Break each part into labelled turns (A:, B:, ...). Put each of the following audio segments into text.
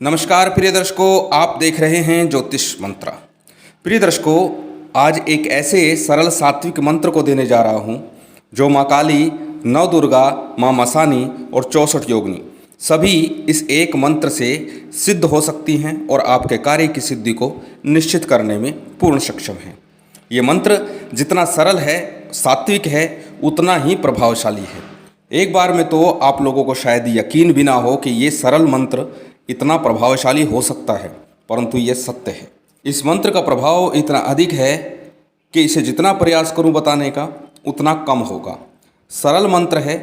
A: नमस्कार प्रिय दर्शकों, आप देख रहे हैं ज्योतिष मंत्रा। प्रिय दर्शकों, आज एक ऐसे सरल सात्विक मंत्र को देने जा रहा हूं जो माँ काली, नव दुर्गा, माँ मसानी और 64 योगिनी सभी इस एक मंत्र से सिद्ध हो सकती हैं और आपके कार्य की सिद्धि को निश्चित करने में पूर्ण सक्षम हैं। ये मंत्र जितना सरल है, सात्विक है, उतना ही प्रभावशाली है। एक बार में तो आप लोगों को शायद यकीन भी ना हो कि ये सरल मंत्र इतना प्रभावशाली हो सकता है, परंतु ये सत्य है। इस मंत्र का प्रभाव इतना अधिक है कि इसे जितना प्रयास करूं बताने का उतना कम होगा। सरल मंत्र है,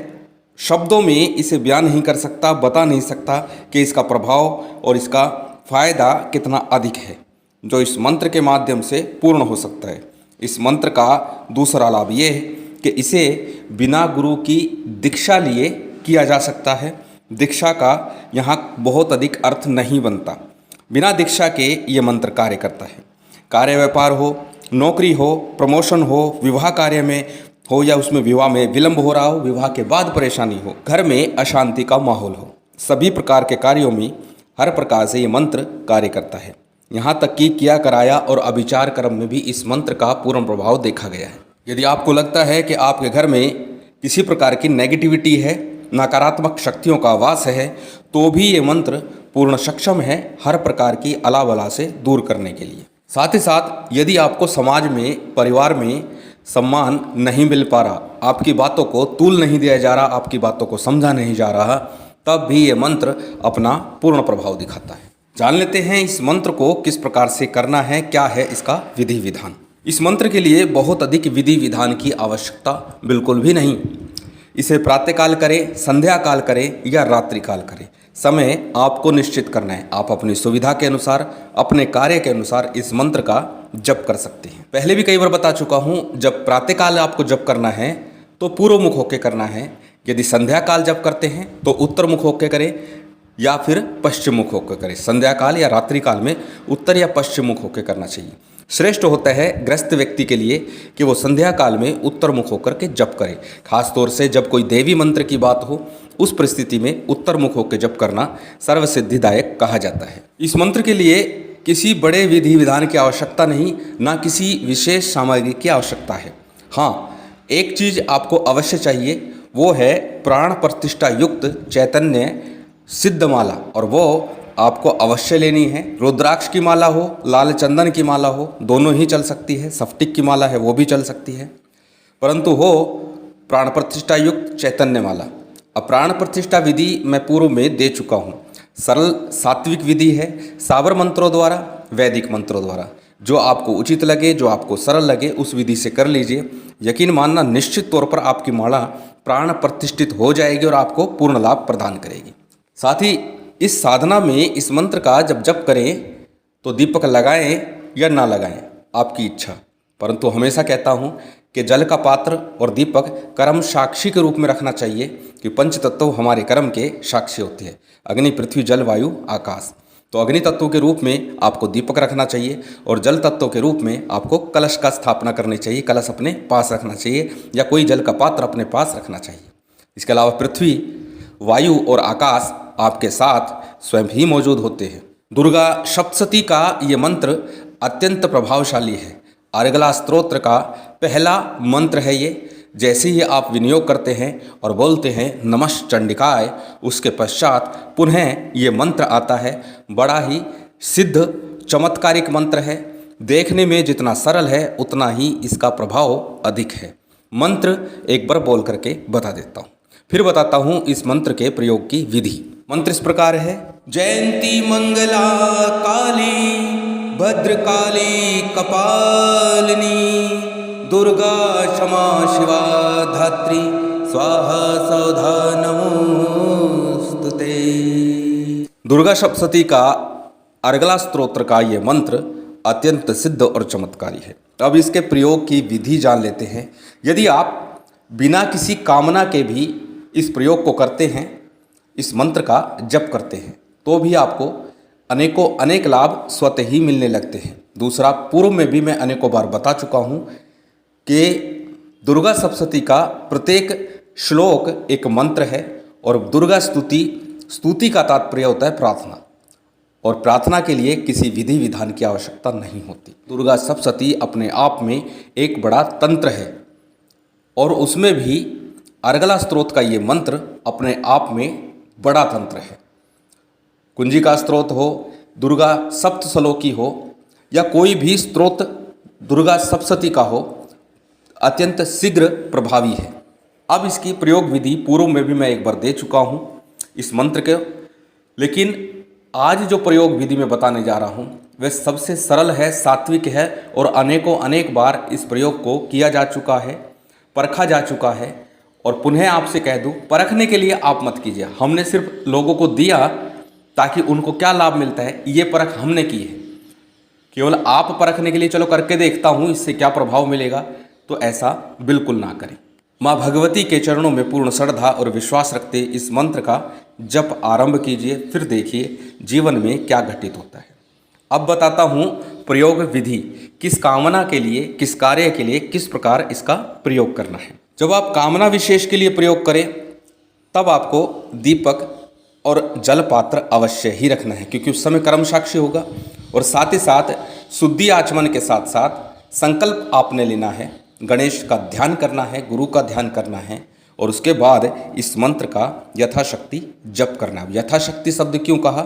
A: शब्दों में इसे बयान नहीं कर सकता, बता नहीं सकता कि इसका प्रभाव और इसका फायदा कितना अधिक है जो इस मंत्र के माध्यम से पूर्ण हो सकता है। इस मंत्र का दूसरा लाभ ये है कि इसे बिना गुरु की दीक्षा लिए किया जा सकता है। दीक्षा का यहाँ बहुत अधिक अर्थ नहीं बनता। बिना दीक्षा के ये मंत्र कार्य करता है। कार्य व्यापार हो, नौकरी हो, प्रमोशन हो, विवाह कार्य में हो या उसमें विवाह में विलंब हो रहा हो, विवाह के बाद परेशानी हो, घर में अशांति का माहौल हो, सभी प्रकार के कार्यों में हर प्रकार से ये मंत्र कार्य करता है। यहाँ तक कि किया कराया और अभिचार कर्म में भी इस मंत्र का पूर्ण प्रभाव देखा गया है। यदि आपको लगता है कि आपके घर में किसी प्रकार की नेगेटिविटी है, नकारात्मक शक्तियों का वास है, तो भी ये मंत्र पूर्ण सक्षम है हर प्रकार की अला बला से दूर करने के लिए। साथ ही साथ यदि आपको समाज में, परिवार में सम्मान नहीं मिल पा रहा, आपकी बातों को तूल नहीं दिया जा रहा, आपकी बातों को समझा नहीं जा रहा, तब भी ये मंत्र अपना पूर्ण प्रभाव दिखाता है। जान लेते हैं इस मंत्र को किस प्रकार से करना है, क्या है इसका विधि विधान। इस मंत्र के लिए बहुत अधिक विधि विधान की आवश्यकता बिल्कुल भी नहीं। इसे प्रातःकाल करें, संध्या काल करें या रात्रि काल करें, समय आपको निश्चित करना है। आप अपनी सुविधा के अनुसार, अपने कार्य के अनुसार इस मंत्र का जप कर सकते हैं। पहले भी कई बार बता चुका हूँ, जब प्रातःकाल आपको जप करना है तो पूर्व मुख होकर करना है। यदि संध्या काल जप करते हैं तो उत्तर मुख होकर करें या फिर पश्चिम मुख होकर करें। संध्या काल या रात्रि काल में उत्तर या पश्चिम मुख होकर करना चाहिए। श्रेष्ठ होता है ग्रस्त व्यक्ति के लिए कि वो संध्या काल में उत्तर मुख होकर के जप करे। खास तौर से जब कोई देवी मंत्र की बात हो, उस परिस्थिति में उत्तर मुख होकर जप करना सर्वसिद्धिदायक कहा जाता है। इस मंत्र के लिए किसी बड़े विधि विधान की आवश्यकता नहीं, ना किसी विशेष सामग्री की आवश्यकता है। हाँ, एक चीज़ आपको अवश्य चाहिए, वो है प्राण प्रतिष्ठा युक्त चैतन्य सिद्ध माला, और वो आपको अवश्य लेनी है। रुद्राक्ष की माला हो, लाल चंदन की माला हो, दोनों ही चल सकती है। स्फटिक की माला है वो भी चल सकती है, परंतु हो प्राण प्रतिष्ठा युक्त चैतन्य माला। अब प्राण प्रतिष्ठा विधि मैं पूर्व में दे चुका हूँ। सरल सात्विक विधि है, साबर मंत्रों द्वारा, वैदिक मंत्रों द्वारा। जो आपको उचित लगे, जो आपको सरल लगे, उस विधि से कर लीजिए। यकीन मानना, निश्चित तौर पर आपकी माला प्राण प्रतिष्ठित हो जाएगी और आपको पूर्ण लाभ प्रदान करेगी। साथ ही इस साधना में इस मंत्र का जब जप करें तो दीपक लगाएं या ना लगाएं, आपकी इच्छा। परंतु हमेशा कहता हूं कि जल का पात्र और दीपक कर्म साक्षी के रूप में रखना चाहिए, कि पंच तत्व हमारे कर्म के साक्षी होते हैं। अग्नि, पृथ्वी, जल, वायु, आकाश। तो अग्नि तत्व के रूप में आपको दीपक रखना चाहिए और जल तत्व के रूप में आपको कलश का स्थापना करनी चाहिए। कलश अपने पास रखना चाहिए या कोई जल का पात्र अपने पास रखना चाहिए। इसके अलावा पृथ्वी, वायु और आकाश आपके साथ स्वयं ही मौजूद होते हैं। दुर्गा सप्तशती का ये मंत्र अत्यंत प्रभावशाली है। अर्गला स्तोत्र का पहला मंत्र है ये। जैसे ही आप विनियोग करते हैं और बोलते हैं नमः चंडिकाय, उसके पश्चात पुनः ये मंत्र आता है। बड़ा ही सिद्ध चमत्कारिक मंत्र है। देखने में जितना सरल है उतना ही इसका प्रभाव अधिक है। मंत्र एक बार बोल करके बता देता हूँ, फिर बताता हूँ इस मंत्र के प्रयोग की विधि। मंत्र इस प्रकार है। जयंती मंगला काली भद्रकाली कपालिनी दुर्गा क्षमा शिवा धात्री स्वाहा सौधा नमोस्तुते। दुर्गा सप्तशती का अर्गला स्तोत्र का ये मंत्र अत्यंत सिद्ध और चमत्कारी है। अब इसके प्रयोग की विधि जान लेते हैं। यदि आप बिना किसी कामना के भी इस प्रयोग को करते हैं, इस मंत्र का जप करते हैं, तो भी आपको अनेक लाभ स्वतः ही मिलने लगते हैं। दूसरा, पूर्व में भी मैं अनेकों बार बता चुका हूँ कि दुर्गा सप्तशती का प्रत्येक श्लोक एक मंत्र है और दुर्गा स्तुति का तात्पर्य होता है प्रार्थना। और प्रार्थना के लिए किसी विधि विधान की आवश्यकता नहीं होती। दुर्गा सप्तशती अपने आप में एक बड़ा तंत्र है और उसमें भी अर्गला स्तोत्र का ये मंत्र अपने आप में बड़ा तंत्र है। कुंजिका स्तोत्र हो, दुर्गा सप्तश्लोकी हो या कोई भी स्तोत्र दुर्गा सप्तशती का हो, अत्यंत शीघ्र प्रभावी है। अब इसकी प्रयोग विधि पूर्व में भी मैं एक बार दे चुका हूँ इस मंत्र के, लेकिन आज जो प्रयोग विधि में बताने जा रहा हूँ वह सबसे सरल है, सात्विक है और अनेक बार इस प्रयोग को किया जा चुका है, परखा जा चुका है। और पुनः आपसे कह दूँ, परखने के लिए आप मत कीजिए। हमने सिर्फ लोगों को दिया ताकि उनको क्या लाभ मिलता है ये परख हमने की है। केवल आप परखने के लिए चलो करके देखता हूँ इससे क्या प्रभाव मिलेगा, तो ऐसा बिल्कुल ना करें। माँ भगवती के चरणों में पूर्ण श्रद्धा और विश्वास रखते इस मंत्र का जप आरंभ कीजिए, फिर देखिए जीवन में क्या घटित होता है। अब बताता हूँ प्रयोग विधि, किस कामना के लिए, किस कार्य के लिए किस प्रकार इसका प्रयोग करना है। जब आप कामना विशेष के लिए प्रयोग करें तब आपको दीपक और जल पात्र अवश्य ही रखना है, क्योंकि उस समय कर्म साक्षी होगा। और साथ ही साथ शुद्धि आचमन के साथ साथ संकल्प आपने लेना है, गणेश का ध्यान करना है, गुरु का ध्यान करना है और उसके बाद इस मंत्र का यथाशक्ति जप करना है। यथाशक्ति शब्द क्यों कहा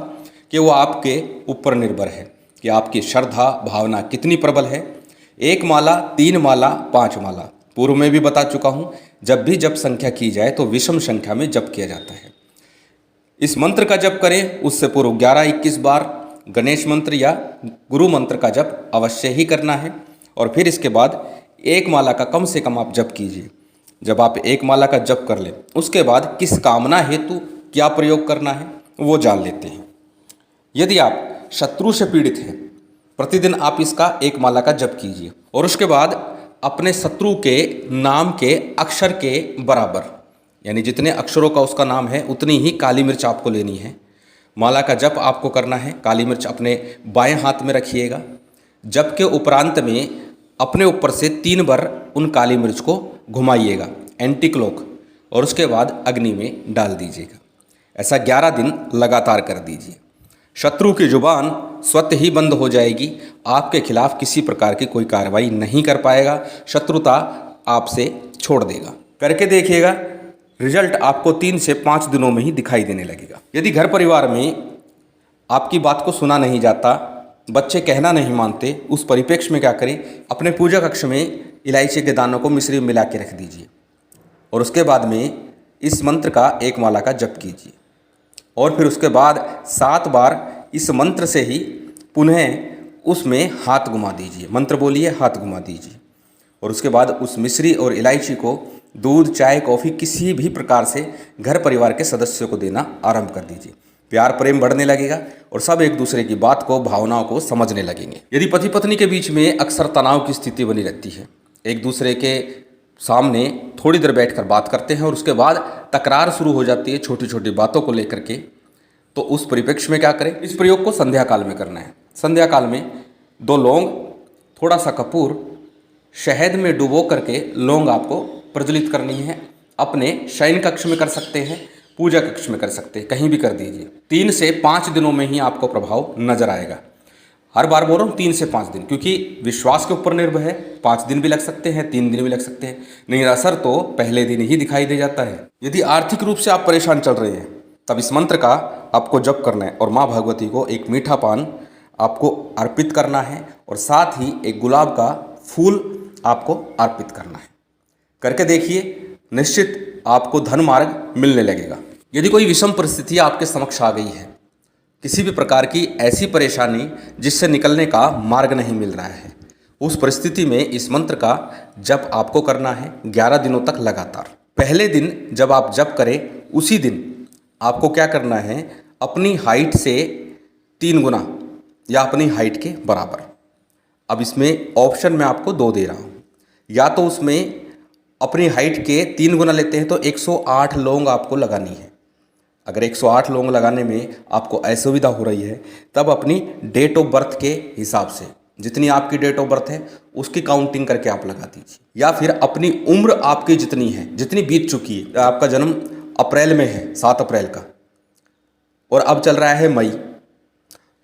A: कि वो आपके ऊपर निर्भर है कि आपकी श्रद्धा भावना कितनी प्रबल है। 1 माला, 3 माला, 5 माला पूर्व में भी बता चुका हूँ। जब भी जप संख्या की जाए तो विषम संख्या में जप किया जाता है। इस मंत्र का जप करें उससे पूर्व 11-21 बार गणेश मंत्र या गुरु मंत्र का जप अवश्य ही करना है। और फिर इसके बाद 1 माला का कम से कम आप जप कीजिए। जब आप 1 माला का जप कर लें उसके बाद किस कामना हेतु क्या प्रयोग करना है वो जान लेते हैं। यदि आप शत्रु से पीड़ित हैं, प्रतिदिन आप इसका 1 माला का जप कीजिए और उसके बाद अपने शत्रु के नाम के अक्षर के बराबर, यानी जितने अक्षरों का उसका नाम है उतनी ही काली मिर्च आपको लेनी है। माला का जप आपको करना है। काली मिर्च अपने बाएं हाथ में रखिएगा। जप के उपरांत में अपने ऊपर से 3 बार उन काली मिर्च को घुमाइएगा एंटी क्लॉक और उसके बाद अग्नि में डाल दीजिएगा। ऐसा 11 दिन लगातार कर दीजिए। शत्रु की जुबान स्वतः ही बंद हो जाएगी, आपके खिलाफ किसी प्रकार की कोई कार्रवाई नहीं कर पाएगा, शत्रुता आपसे छोड़ देगा। करके देखिएगा, रिजल्ट आपको 3 से 5 दिनों में ही दिखाई देने लगेगा। यदि घर परिवार में आपकी बात को सुना नहीं जाता, बच्चे कहना नहीं मानते, उस परिप्रेक्ष्य में क्या करें, अपने पूजा कक्ष में इलायची के दानों को मिश्री में मिला के रख दीजिए और उसके बाद में इस मंत्र का 1 माला का जप कीजिए और फिर उसके बाद 7 बार इस मंत्र से ही पुनः उसमें हाथ घुमा दीजिए। मंत्र बोलिए, हाथ घुमा दीजिए और उसके बाद उस मिश्री और इलायची को दूध, चाय, कॉफ़ी किसी भी प्रकार से घर परिवार के सदस्यों को देना आरंभ कर दीजिए। प्यार प्रेम बढ़ने लगेगा और सब एक दूसरे की बात को, भावनाओं को समझने लगेंगे। यदि पति पत्नी के बीच में अक्सर तनाव की स्थिति बनी रहती है, एक दूसरे के सामने थोड़ी देर बैठकर बात करते हैं और उसके बाद तकरार शुरू हो जाती है छोटी छोटी बातों को लेकर के, तो उस परिप्रेक्ष्य में क्या करें, इस प्रयोग को संध्या काल में करना है। संध्या काल में 2 लौंग, थोड़ा सा कपूर शहद में डुबो करके लौंग आपको प्रज्वलित करनी है। अपने शयन कक्ष में कर सकते हैं, पूजा कक्ष में कर सकते हैं, कहीं भी कर दीजिए। 3 से 5 दिनों में ही आपको प्रभाव नजर आएगा। हर बार बोल रहा हूँ 3 से 5 दिन, क्योंकि विश्वास के ऊपर निर्भर है। 5 दिन भी लग सकते हैं, 3 दिन भी लग सकते हैं, नहीं असर तो पहले दिन ही दिखाई दे जाता है। यदि आर्थिक रूप से आप परेशान चल रहे हैं तब इस मंत्र का आपको जप करना है और माँ भगवती को एक मीठा पान आपको अर्पित करना है और साथ ही एक गुलाब का फूल आपको अर्पित करना है। करके देखिए, निश्चित आपको धन मार्ग मिलने लगेगा। यदि कोई विषम परिस्थिति आपके समक्ष आ गई है, किसी भी प्रकार की ऐसी परेशानी जिससे निकलने का मार्ग नहीं मिल रहा है, उस परिस्थिति में इस मंत्र का जप आपको करना है 11 दिनों तक लगातार। पहले दिन जब आप जप करें उसी दिन आपको क्या करना है, अपनी हाइट से 3 गुना या अपनी हाइट के बराबर। अब इसमें ऑप्शन मैं आपको 2 दे रहा हूँ, या तो उसमें अपनी हाइट के 3 गुना लेते हैं तो 108 लौंग आपको लगानी है। अगर 108 लौंग लगाने में आपको असुविधा हो रही है तब अपनी डेट ऑफ बर्थ के हिसाब से, जितनी आपकी डेट ऑफ बर्थ है उसकी काउंटिंग करके आप लगा दीजिए, या फिर अपनी उम्र आपकी जितनी है, जितनी बीत चुकी है। आपका जन्म अप्रैल में है, 7 अप्रैल का, और अब चल रहा है मई,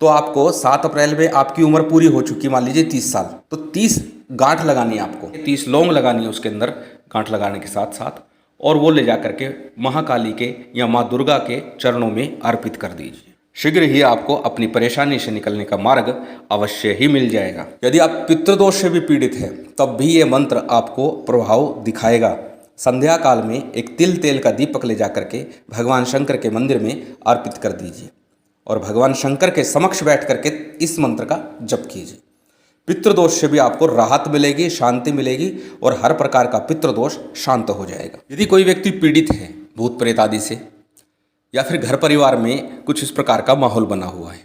A: तो आपको 7 अप्रैल में आपकी उम्र पूरी हो चुकी, मान लीजिए 30 साल, तो 30 गांठ लगानी है आपको, 30 लौंग लगानी है उसके अंदर गांठ लगाने के साथ साथ, और वो ले जा करके महाकाली के या माँ दुर्गा के चरणों में अर्पित कर दीजिए। शीघ्र ही आपको अपनी परेशानी से निकलने का मार्ग अवश्य ही मिल जाएगा। यदि आप पितृदोष से भी पीड़ित हैं तब भी ये मंत्र आपको प्रभाव दिखाएगा। संध्या काल में एक तिल तेल का दीपक ले जा करके भगवान शंकर के मंदिर में अर्पित कर दीजिए और भगवान शंकर के समक्ष बैठ करके इस मंत्र का जप कीजिए। पितृदोष से भी आपको राहत मिलेगी, शांति मिलेगी और हर प्रकार का पितृदोष शांत हो जाएगा। यदि कोई व्यक्ति पीड़ित है भूत प्रेत आदि से, या फिर घर परिवार में कुछ इस प्रकार का माहौल बना हुआ है,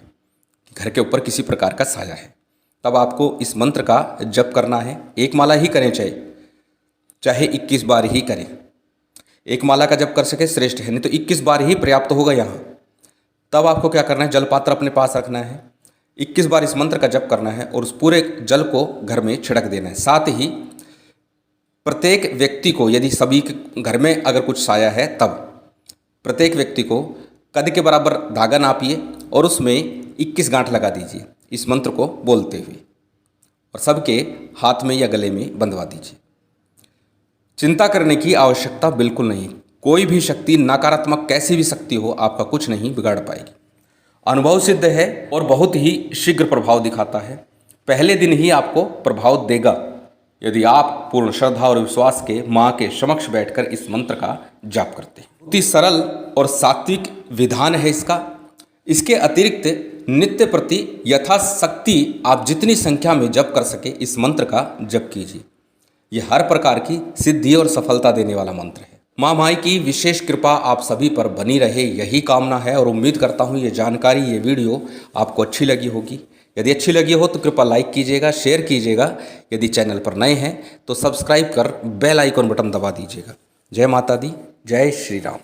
A: घर के ऊपर किसी प्रकार का साया है, तब आपको इस मंत्र का जप करना है। एक माला ही करें, चाहे 21 बार ही करें। एक माला का जप कर सके श्रेष्ठ है, नहीं तो 21 बार ही पर्याप्त होगा यहाँ। तब आपको क्या करना है, जल पात्र अपने पास रखना है, 21 बार इस मंत्र का जप करना है और उस पूरे जल को घर में छिड़क देना है। साथ ही प्रत्येक व्यक्ति को, यदि सभी के घर में अगर कुछ साया है तब प्रत्येक व्यक्ति को कद के बराबर धागा नापिए और उसमें 21 गांठ लगा दीजिए इस मंत्र को बोलते हुए, और सबके हाथ में या गले में बंधवा दीजिए। चिंता करने की आवश्यकता बिल्कुल नहीं। कोई भी शक्ति, नकारात्मक कैसी भी शक्ति हो, आपका कुछ नहीं बिगाड़ पाएगी। अनुभव सिद्ध है और बहुत ही शीघ्र प्रभाव दिखाता है। पहले दिन ही आपको प्रभाव देगा यदि आप पूर्ण श्रद्धा और विश्वास के माँ के समक्ष बैठकर इस मंत्र का जाप करते हैं। बहुत ही सरल और सात्विक विधान है इसका। इसके अतिरिक्त नित्य प्रति यथाशक्ति आप जितनी संख्या में जप कर सके इस मंत्र का जप कीजिए। यह हर प्रकार की सिद्धि और सफलता देने वाला मंत्र है। माँ माई की विशेष कृपा आप सभी पर बनी रहे, यही कामना है और उम्मीद करता हूँ ये जानकारी, ये वीडियो आपको अच्छी लगी होगी। यदि अच्छी लगी हो तो कृपया लाइक कीजिएगा, शेयर कीजिएगा। यदि चैनल पर नए हैं तो सब्सक्राइब कर बेल आइकन बटन दबा दीजिएगा। जय माता दी, जय श्री राम।